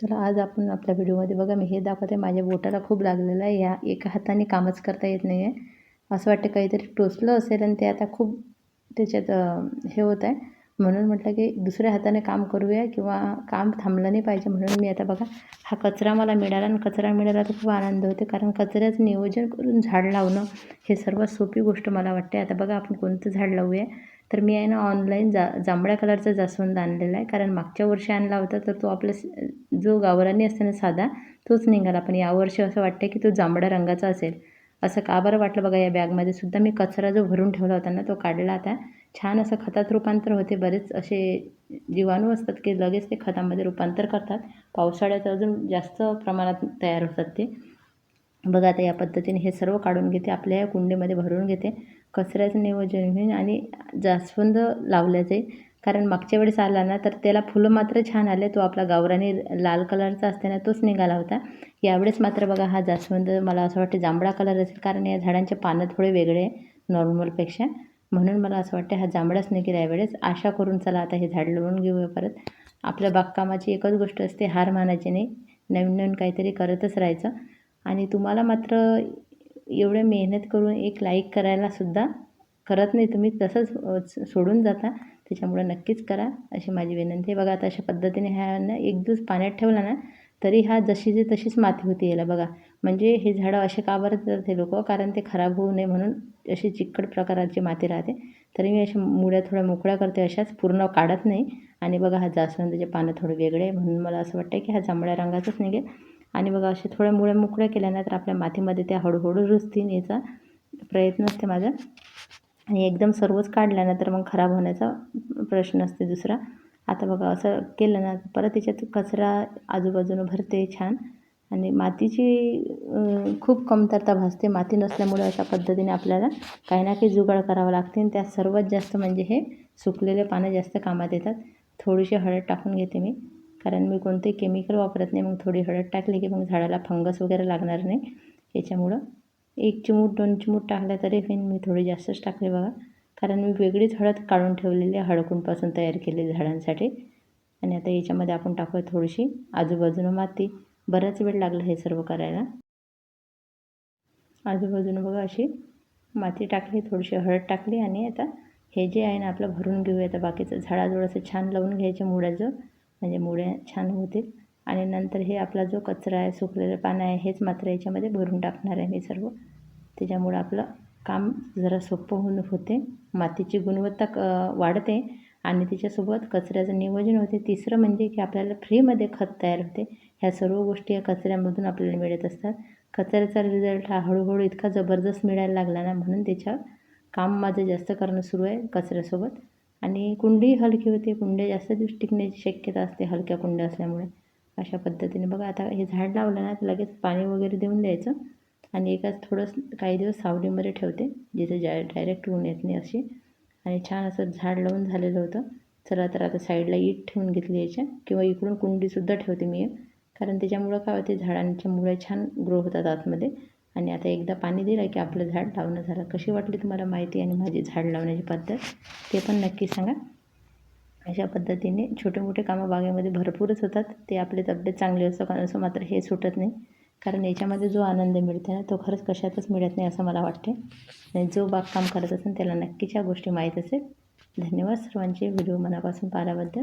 चला आज आपण आपल्या व्हिडिओमध्ये बघा मी हे दाखवते माझ्या बोटाला खूप लागलेलं आहे. या एका हाताने कामच करता येत नाही आहे. असं वाटतं काहीतरी टोचलं असेल आणि ते आता खूप त्याच्यात हे होत आहे. म्हणून म्हटलं की दुसऱ्या हाताने काम करूया किंवा काम थांबलं नाही पाहिजे. म्हणून मी आता बघा हा कचरा मला मिळाला आणि कचरा मिळाला तर खूप आनंद होते. कारण कचऱ्याचं नियोजन करून झाड लावणं हे सर्वात सोपी गोष्ट मला वाटते. आता बघा आपण कोणतं झाड लावूया. तर मी आहे ना ऑनलाईन जांभळ्या कलरचा जास्वंद आणलेला आहे. कारण मागच्या वर्षी आणला होता तर तो आपल्या जो गावरानी असते ना साधा तोच निघाला. पण यावर्षी असं वाटतं की तो जांभळ्या रंगाचा असेल. असं का बरं वाटलं बघा. या बॅगमध्ये सुद्धा मी कचरा जो भरून ठेवला होता ना तो काढला. आता छान असं खतात रूपांतर होते. बरेच असे जीवाणू असतात की लगेच ते खतामध्ये रूपांतर करतात. पावसाळ्यात अजून जास्त प्रमाणात तयार होतात ते. बघा आता या पद्धतीने हे सर्व काढून घेते. आपल्या या कुंडीमध्ये भरून घेते. कचऱ्याचं नियोजन होईल आणि जास्वंद लावलं जाईल. कारण मागच्या वेळेस आला ना तर त्याला फुलं मात्र छान आले. तो आपला गावरानी लाल कलरचा असते ना तोच निघाला होता. यावेळेस मात्र बघा हा जास्वंद मला असं वाटतं जांभळा कलर असेल. कारण या झाडांचे पानं थोडे वेगळे आहे नॉर्मलपेक्षा. म्हणून मला असं वाटतं हा जांभळाच निघेल यावेळेस. आशा करून चला आता हे झाड लावून घेऊया परत. आपल्या बागकामाची एकच गोष्ट असते हार मानायची नाही. नवीन नवीन काहीतरी करतच राहायचं. आणि तुम्हाला मात्र एवढं मेहनत करून एक लाईक करायलासुद्धा करत नाही तुम्ही, तसंच सोडून जाता. त्याच्यामुळे नक्कीच करा अशी माझी विनंती आहे. बघा आता अशा पद्धतीने ह्यांना एक दिवस पाण्यात ठेवला ना तरी हा जशीची तशीच माती होती याला बघा. म्हणजे हे झाडं असे का बरं करते लोक, कारण ते खराब होऊ नये म्हणून अशी चिकट प्रकारची माती राहते. तरी मी अशा मुळ्या थोड्या मोकळ्या करते, अशाच पूर्ण काढत नाही. आणि बघा हा जास्वंदाचे पानं थोडे वेगळे आहे म्हणून मला असं वाटतं की हा जांभळ्या रंगाचाच निघेल. आणि बघा अशा थोड्या मुळ्या मोकळ्या केल्या ना तर आपल्या मातीमध्ये त्या हळूहळू रुजतील. याचा प्रयत्न असते माझा. आणि एकदम सर्वच काढल्या ना तर मग खराब होण्याचा प्रश्न असते दुसरा. आता बघा असं केलं ना परत त्याच्यात कचरा आजूबाजूनं भरते छान. आणि मातीची खूप कमतरता भासते. माती नसल्यामुळे अशा पद्धतीने आपल्याला काही ना काही जुगाड करावं लागते. आणि त्यात सर्वात जास्त म्हणजे हे सुकलेले पानं जास्त कामात येतात. थोडीशी हळद टाकून घेते मी, कारण मी कोणतेही केमिकल वापरत नाही. मग थोडी हळद टाकली की मग झाडाला फंगस वगैरे लागणार नाही. याच्यामुळं 1 चिमूट 2 चिमूट टाकल्या तरी होईल. मी थोडी जास्तच टाकली बघा. कारण मी वेगळीच हळद काढून ठेवलेली आहे हळकुंडपासून तयार केलेली झाडांसाठी. आणि आता याच्यामध्ये आपण टाकूया थोडीशी आजूबाजूनं माती. बराच वेळ लागला हे सर्व करायला. आजूबाजूनं बघा अशी माती टाकली, थोडीशी हळद टाकली. आणि आता हे जे आहे ना आपलं भरून घेऊया. आता बाकीचं झाडाजवळ असं छान लावून घ्यायचे मुळ्याजवळ, म्हणजे मुळ्या छान होतील. आणि नंतर हे आपला जो कचरा आहे सुकलेलं पानं आहे हेच मात्र याच्यामध्ये भरून टाकणार आहे मी सर्व. त्याच्यामुळं आपलं काम जरा सोपं होते. मातीची गुणवत्ता वाढते आणि त्याच्यासोबत कचऱ्याचं नियोजन होते. तिसरं म्हणजे की आपल्याला फ्रीमध्ये खत तयार होते. ह्या सर्व गोष्टी या कचऱ्यामधून आपल्याला मिळत असतात. कचऱ्याचा रिझल्ट हा हळूहळू इतका जबरदस्त मिळायला लागला ना, म्हणून त्याच्यावर काम माझं जास्त करणं सुरू आहे कचऱ्यासोबत. आणि कुंडीही हलकी होते. कुंड्या जास्त दिवस टिकण्याची शक्यता असते हलक्या कुंड्या असल्यामुळे. अशा पद्धतीने बघा आता हे झाड लावलं ना तर लगेच पाणी वगैरे देऊन द्यायचं. आणि थोडंसं काही दिवस सावलीमध्ये ठेवते, जिथे डायरेक्ट ऊन येत नाही अशी. आणि छान असं झाड लावून झालेलं होतं. चला तर आता साईडला ईट ठेवून घेतली याच्या, किंवा इकडून कुंडीसुद्धा ठेवते मी. कारण त्याच्यामुळं काय होते झाडांच्या मुळे छान ग्रो होतात आतमध्ये. आणि आता एकदा पाणी दिलं की आपलं झाड लावणं झालं. कशी वाटली तुम्हाला माहिती आणि माझी झाड लावण्याची पद्धत ते पण नक्की सांगा. अशा पद्धतीने छोटे मोठे कामं बागेमध्ये भरपूरच होतात. ते आपली तब्येत चांगली असो का नसो मात्र हे सुटत नाही. कारण याच्यामध्ये जो आनंद मिळते ना तो खरंच कशातच मिळत नाही असं मला वाटते. आणि जो बागकाम करत असेल त्याला नक्कीच या गोष्टी माहीत असेल. धन्यवाद सर्वांचे व्हिडिओ मनापासून पाहिल्याबद्दल.